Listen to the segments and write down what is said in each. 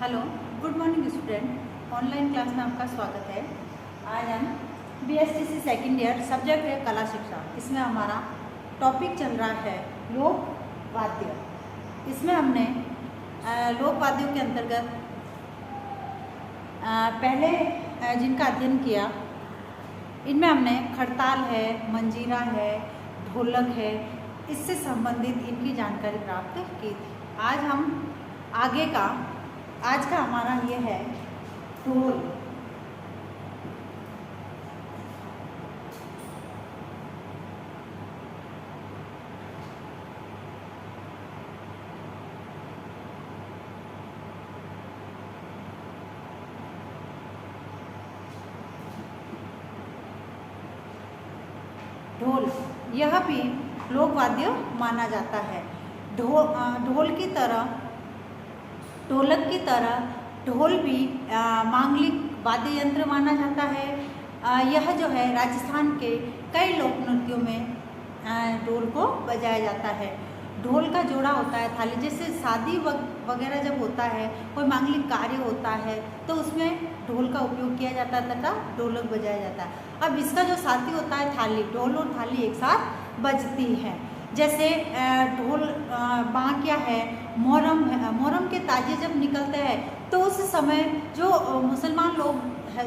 Hello, good morning student. Online class में आपका स्वागत है। आज हम BSTC सेकेंड ईयर सब्जेक्ट है कला शिक्षा। इसमें हमारा टॉपिक चल रहा है लोक वाद्य। इसमें हमने लोक वाद्यों के अंतर्गत पहले जिनका अध्ययन किया, इनमें हमने खड़ताल है, मंजीरा है, ढोलक है, इससे संबंधित इनकी जानकारी प्राप्त की थी। आज का हमारा ये है ढोल। ढोल यह भी लोक वाद्य माना जाता है। ढोलक की तरह ढोल भी मांगलिक वाद्य यंत्र माना जाता है। यह जो है राजस्थान के कई लोक नृत्यों में ढोल को बजाया जाता है। ढोल का जोड़ा होता है थाली, जैसे शादी वगैरह जब होता है, कोई मांगलिक कार्य होता है तो उसमें ढोल का उपयोग किया जाता है तथा ढोलक बजाया जाता है। अब इसका जो साथी होता है थाली, ढोल और थाली एक साथ बजती है। जैसे ढोल बांकिया है, मोहर्रम है। मोहर्रम के ताजिए जब निकलते हैं तो उस समय जो मुसलमान लोग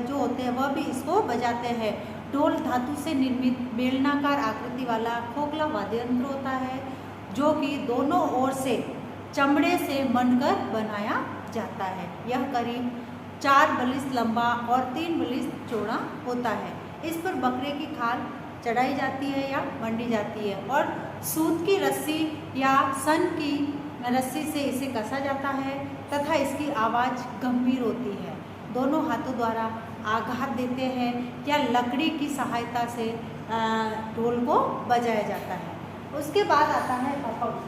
जो होते हैं वह भी इसको बजाते हैं। ढोल धातु से निर्मित बेलनाकार आकृति वाला खोखला वाद्य यंत्र होता है, जो कि दोनों ओर से चमड़े से मनकर बनाया जाता है। यह करीब 4 बलिस्थ लंबा और 3 बलिस्थ चौड़ा होता है। इस पर बकरे की खाल चढ़ाई जाती है या मंडी जाती है और सूत की रस्सी या सन की रस्सी से इसे कसा जाता है तथा इसकी आवाज़ गंभीर होती है। दोनों हाथों द्वारा आघात देते हैं या लकड़ी की सहायता से ढोल को बजाया जाता है। उसके बाद आता है भपक।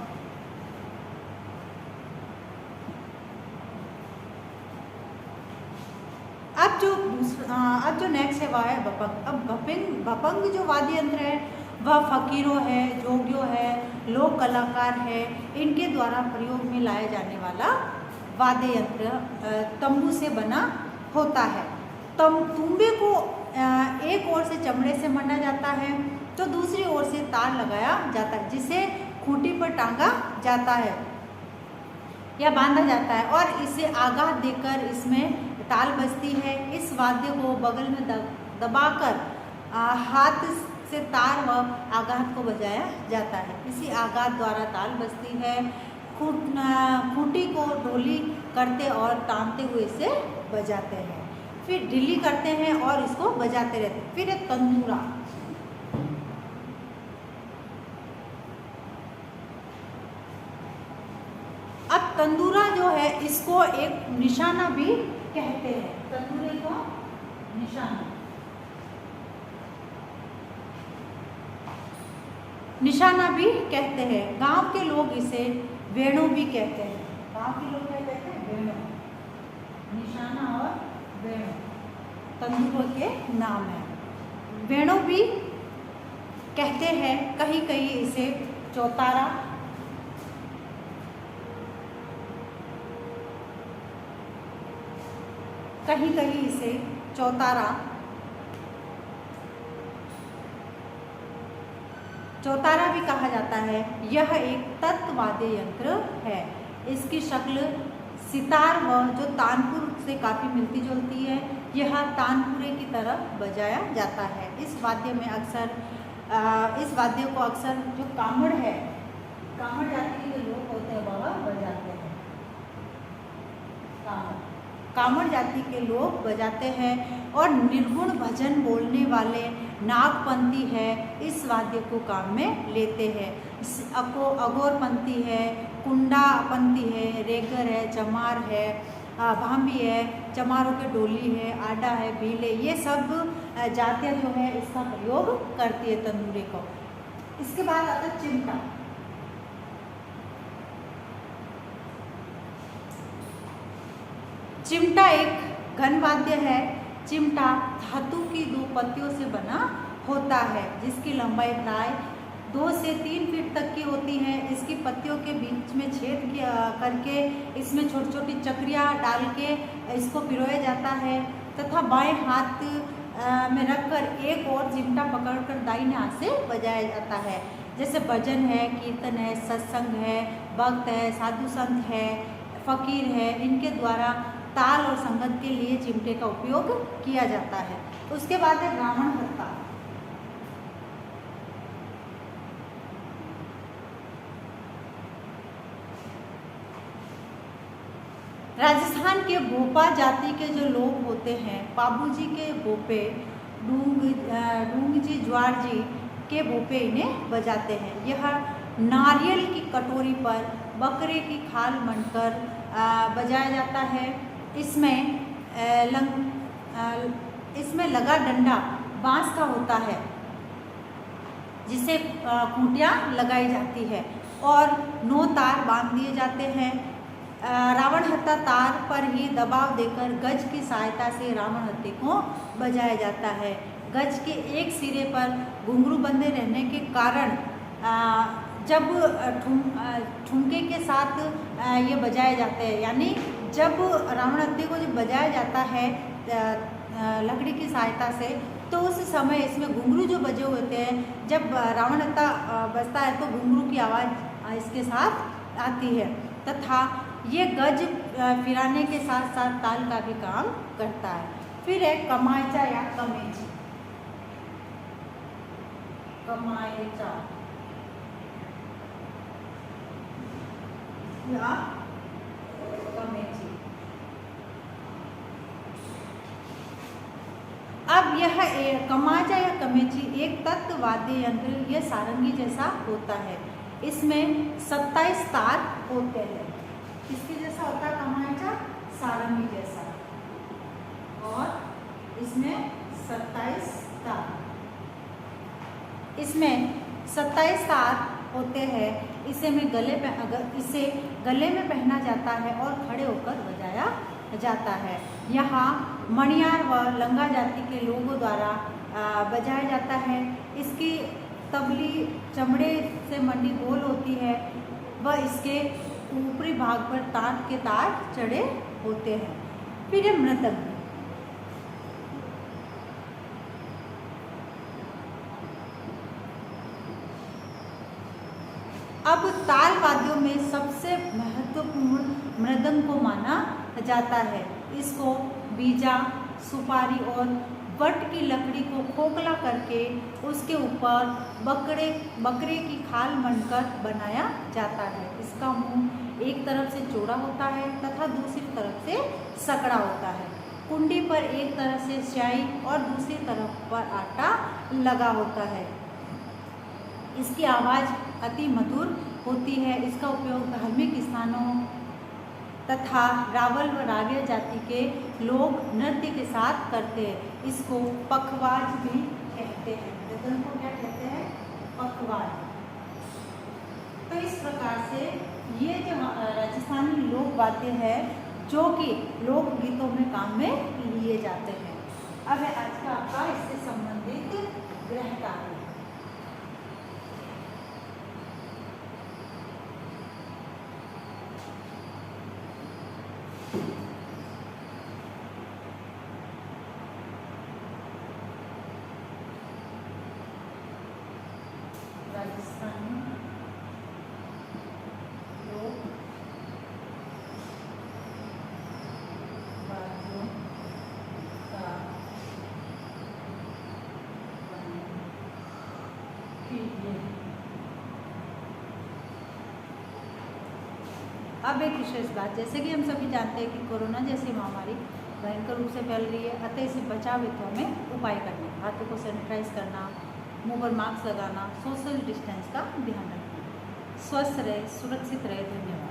अब जो नेक्स्ट है वह है भपक। अब भपंग जो वाद्य यंत्र है वह फकीरों है, जोगियों है, लोक कलाकार है, इनके द्वारा प्रयोग में लाया जाने वाला वाद्य यंत्र तंबू से बना होता है। तुम्बे को एक ओर से चमड़े से मंडा जाता है तो दूसरी ओर से तार लगाया जाता है, जिसे खूंटी पर टांगा जाता है या बांधा जाता है और इसे आघात देकर इसमें ताल बजती है। इस वाद्य को बगल में दबाकर हाथ से तार व आघात को बजाया जाता है। इसी आघात द्वारा ताल बजती है। खूंटी को ढोली करते और तानते हुए इसे बजाते हैं, फिर ढीली करते हैं और इसको बजाते रहते हैं। फिर एक तंदूरा। अब तंदूरा जो है इसको एक निशाना भी कहते हैं। तंदूरे को निशाना भी कहते हैं। गांव के लोग इसे वेणु भी कहते हैं। गांव के लोग क्या कहते हैं? वेणु। निशाना और वेणु तंदूरों के नाम है। वेणु भी कहते हैं, कहीं कहीं इसे चौतारा, कहीं कहीं इसे चौतारा भी कहा जाता है। यह एक तत्वाद्य यंत्र है। इसकी शक्ल सितार व जो तानपुर से काफ़ी मिलती जुलती है। यह तानपुरे की तरह बजाया जाता है। इस वाद्य को अक्सर जो कामड़ है, कामड़ जाति के लोग होते हैं वह बजाते हैं। कामड़ जाति के लोग बजाते हैं और निर्गुण भजन बोलने वाले नागपंथी है इस वाद्य को काम में लेते हैं। अघोरपंथी है, कुंडापंथी है, रेगर है, चमार है, भांबी है, चमारों के डोली है, आडा है, भीले, ये सब जातियाँ जो है इसका प्रयोग करती है तंदूरे को। इसके बाद आता है चिमटा। चिमटा एक घन वाद्य है। चिमटा धातु की 2 पत्तियों से बना होता है, जिसकी लंबाई प्राय 2 से 3 फीट तक की होती है। इसकी पत्तियों के बीच में छेद करके इसमें छोटी छोटी चक्रियाँ डाल के इसको पिरोया जाता है तथा बाएं हाथ में रखकर एक और चिमटा पकड़कर दाहिने हाथ से बजाया जाता है। जैसे भजन है, कीर्तन है, सत्संग है, भक्त है, साधु संत है, फकीर है, इनके द्वारा ताल और संगत के लिए चिमटे का उपयोग किया जाता है। उसके बाद है रावण हत्था। राजस्थान के भोपा जाति के जो लोग होते हैं, पाबूजी के भोपे, डूंगजी ज्वार जी के भोपे इन्हें बजाते हैं। यह नारियल की कटोरी पर बकरे की खाल मंडकर बजाया जाता है। इसमें लगा डंडा बांस का होता है जिसे खूंटियाँ लगाई जाती है और 9 तार बांध दिए जाते हैं। रावण हत्था तार पर ही दबाव देकर गज की सहायता से रावण हत्थे को बजाया जाता है। गज के एक सिरे पर घुंघरू बंधे रहने के कारण जब ठुमके के साथ ये बजाए जाते हैं, यानी जब रावण हत्थे को जब बजाया जाता है लकड़ी की सहायता से, तो उस समय इसमें घुंघरू जो बजे होते हैं, जब रावण हत्था बजता है तो घुंघरू की आवाज़ इसके साथ आती है तथा ये गज फिराने के साथ साथ ताल का भी काम करता है। फिर है कमायचा या कमेची। कमायचा या कमेची। अब यह कमाचा या कमेची एक तत्व वाद्य यंत्र, यह सारंगी जैसा होता है। इसमें 27 तार होते हैं। इसके जैसा होता है कमाचा, सारंगी जैसा, और इसमें 27 तार। इसमें 27 तार होते हैं। इसे गले में पहना जाता है और खड़े होकर बजाया जाता है। यहाँ मणियार व लंगा जाति के लोगों द्वारा बजाया जाता है। इसकी तबली चमड़े से मंडी गोल होती है व इसके ऊपरी भाग पर तार के तार चढ़े होते हैं। फिर है मृदंग। अब ताल वाद्यों में सबसे महत्वपूर्ण मृदंग को माना जाता है। इसको बीजा, सुपारी और वट की लकड़ी को खोखला करके उसके ऊपर बकरे की खाल मंडकर बनाया जाता है। इसका मुंह एक तरफ से चौड़ा होता है तथा दूसरी तरफ से सकड़ा होता है। कुंडी पर एक तरफ से स्याही और दूसरी तरफ पर आटा लगा होता है। इसकी आवाज़ अति मधुर होती है। इसका उपयोग धार्मिक स्थानों तथा रावल व रागिया जाति के लोग नृत्य के साथ करते हैं। इसको पखवाज भी कहते हैं। मृदंग को क्या कहते हैं? पखवाज। तो इस प्रकार से ये जो राजस्थानी लोक वाद्य है जो कि लोकगीतों में काम में लिए जाते हैं। अब है आज का आपका इससे संबंधित गृह कार्य। राजस्थानी लोक वाद्यों का अब एक विशेष बात, जैसे कि हम सभी जानते हैं कि कोरोना जैसी महामारी भयंकर रूप से फैल रही है, अतः इसे बचाव हेतु हमें उपाय करने, हाथों को सैनिटाइज करना, मुंह पर मास्क लगाना, सोशल डिस्टेंस का ध्यान रखना। स्वस्थ रहे, सुरक्षित रहे। धन्यवाद।